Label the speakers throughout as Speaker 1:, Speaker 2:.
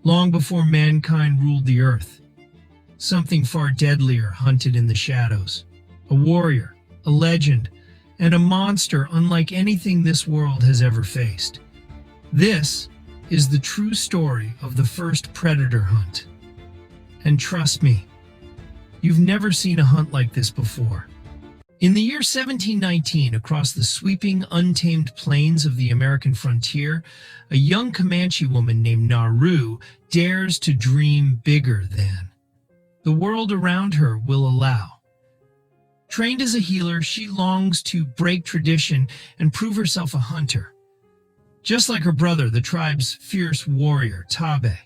Speaker 1: long before mankind ruled the earth. Something far deadlier hunted in the shadows. A warrior, a legend, and a monster unlike anything this world has ever faced. This is the true story of the first predator hunt. And trust me, you've never seen a hunt like this before. In the year 1719, across the sweeping, untamed plains of the American frontier, a young Comanche woman named Naru dares to dream bigger than the world around her will allow. Trained as a healer, she longs to break tradition and prove herself a hunter. Just like her brother, the tribe's fierce warrior, Tabe,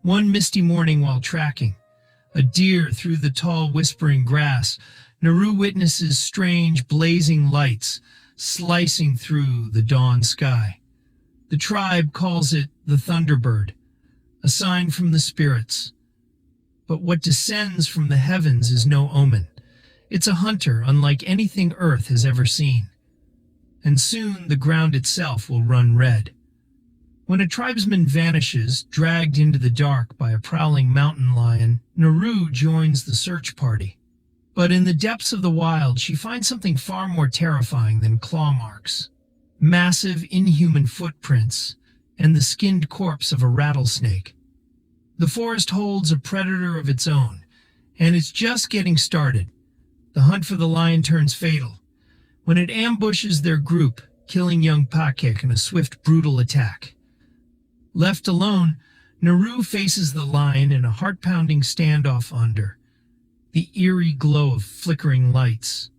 Speaker 1: one misty morning while tracking a deer through the tall, whispering grass, Naru witnesses strange, blazing lights slicing through the dawn sky. The tribe calls it the Thunderbird, a sign from the spirits. But what descends from the heavens is no omen. It's a hunter unlike anything Earth has ever seen. And soon the ground itself will run red. When a tribesman vanishes, dragged into the dark by a prowling mountain lion, Naru joins the search party. But in the depths of the wild, she finds something far more terrifying than claw marks. Massive, inhuman footprints, and the skinned corpse of a rattlesnake. The forest holds a predator of its own, and it's just getting started. The hunt for the lion turns fatal when it ambushes their group, killing young Pakek in a swift, brutal attack. Left alone, Naru faces the lion in a heart-pounding standoff under the eerie glow of flickering lights.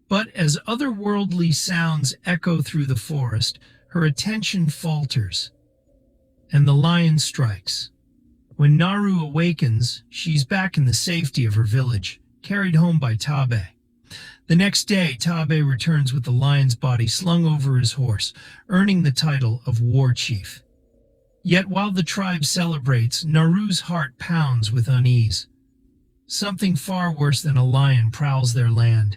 Speaker 1: But as otherworldly sounds echo through the forest, her attention falters, and the lion strikes. When Naru awakens, she's back in the safety of her village, carried home by Tabe. The next day, Tabe returns with the lion's body slung over his horse, earning the title of war chief. Yet while the tribe celebrates, Naru's heart pounds with unease. Something far worse than a lion prowls their land.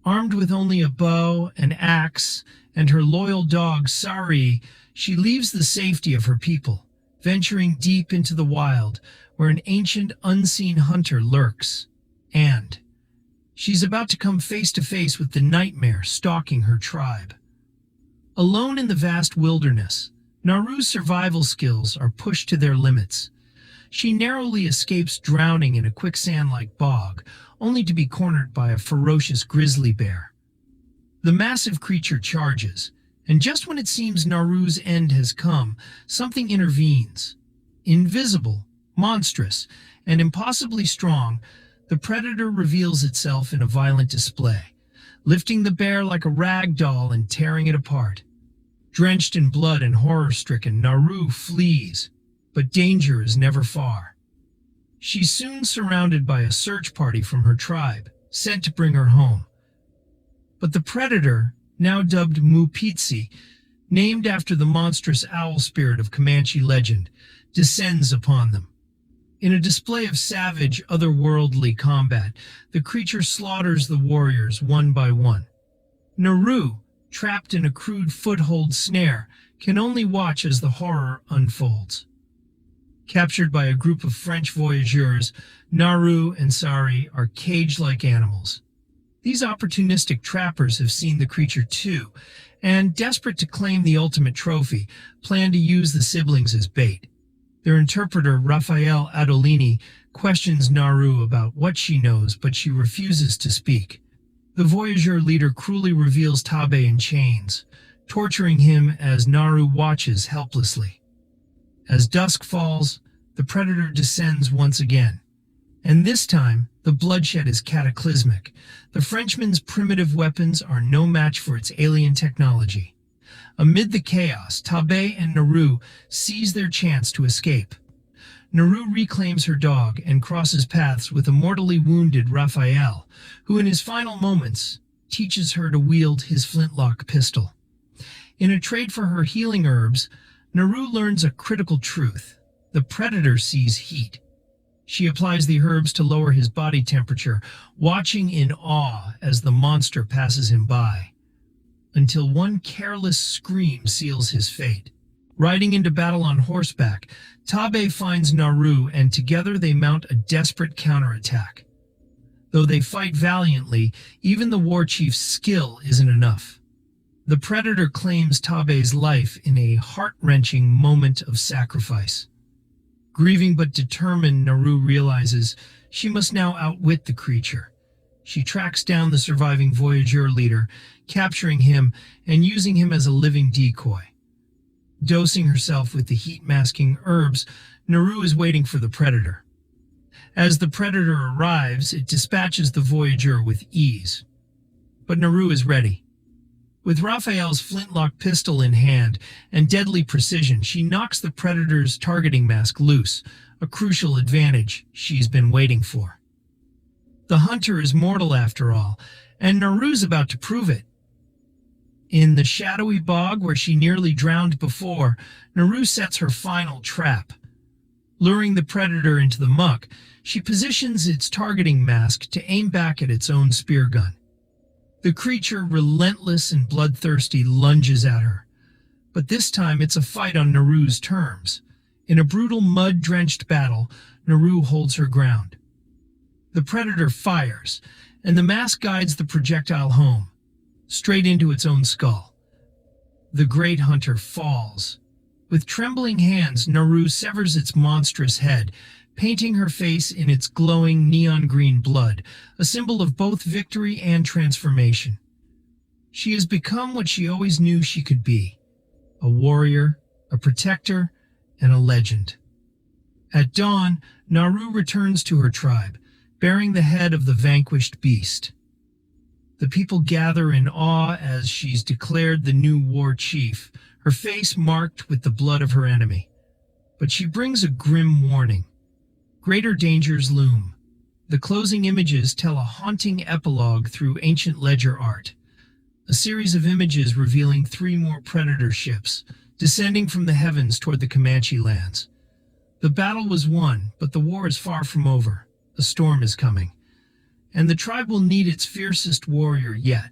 Speaker 1: Armed with only a bow, an axe, and her loyal dog, Sari, she leaves the safety of her people, venturing deep into the wild, where an ancient, unseen hunter lurks. And she's about to come face to face with the nightmare stalking her tribe. Alone in the vast wilderness, Naru's survival skills are pushed to their limits. She narrowly escapes drowning in a quicksand-like bog, only to be cornered by a ferocious grizzly bear. The massive creature charges, and just when it seems Naru's end has come, something intervenes. Invisible, monstrous, and impossibly strong, the predator reveals itself in a violent display, lifting the bear like a rag doll and tearing it apart. Drenched in blood and horror-stricken, Naru flees, but danger is never far. She's soon surrounded by a search party from her tribe, sent to bring her home. But the predator, now dubbed Mupitsi, named after the monstrous owl spirit of Comanche legend, descends upon them. In a display of savage, otherworldly combat, the creature slaughters the warriors one by one. Naru, trapped in a crude foothold snare, can only watch as the horror unfolds. Captured by a group of French voyageurs, Naru and Sari are cage-like animals. These opportunistic trappers have seen the creature too, and, desperate to claim the ultimate trophy, plan to use the siblings as bait. Their interpreter, Raphael Adolini, questions Naru about what she knows, but she refuses to speak. The voyageur leader cruelly reveals Tabe in chains, torturing him as Naru watches helplessly. As dusk falls, the predator descends once again. And this time, the bloodshed is cataclysmic. The Frenchman's primitive weapons are no match for its alien technology. Amid the chaos, Tabe and Naru seize their chance to escape. Naru reclaims her dog and crosses paths with a mortally wounded Raphael, who in his final moments teaches her to wield his flintlock pistol. In a trade for her healing herbs, Naru learns a critical truth. The predator sees heat. She applies the herbs to lower his body temperature, watching in awe as the monster passes him by, until one careless scream seals his fate. Riding into battle on horseback, Tabe finds Naru and together they mount a desperate counterattack. Though they fight valiantly, even the war chief's skill isn't enough. The predator claims Tabe's life in a heart-wrenching moment of sacrifice. Grieving but determined, Naru realizes she must now outwit the creature. She tracks down the surviving voyageur leader, capturing him and using him as a living decoy. Dosing herself with the heat-masking herbs, Naru is waiting for the predator. As the predator arrives, it dispatches the voyageur with ease. But Naru is ready. With Raphael's flintlock pistol in hand and deadly precision, she knocks the predator's targeting mask loose, a crucial advantage she's been waiting for. The hunter is mortal after all, and Naru's about to prove it. In the shadowy bog where she nearly drowned before, Naru sets her final trap. Luring the predator into the muck, she positions its targeting mask to aim back at its own spear gun. The creature, relentless and bloodthirsty, lunges at her. But this time it's a fight on Naru's terms. In a brutal mud-drenched battle, Naru holds her ground. The predator fires, and the mask guides the projectile home, straight into its own skull. The great hunter falls. With trembling hands, Naru severs its monstrous head, painting her face in its glowing neon green blood, a symbol of both victory and transformation. She has become what she always knew she could be: a warrior, a protector, and a legend. At dawn, Naru returns to her tribe, bearing the head of the vanquished beast. The people gather in awe as she's declared the new war chief, her face marked with the blood of her enemy. But she brings a grim warning. Greater dangers loom. The closing images tell a haunting epilogue through ancient ledger art. A series of images revealing 3 more predator ships, descending from the heavens toward the Comanche lands. The battle was won, but the war is far from over. A storm is coming, and the tribe will need its fiercest warrior yet.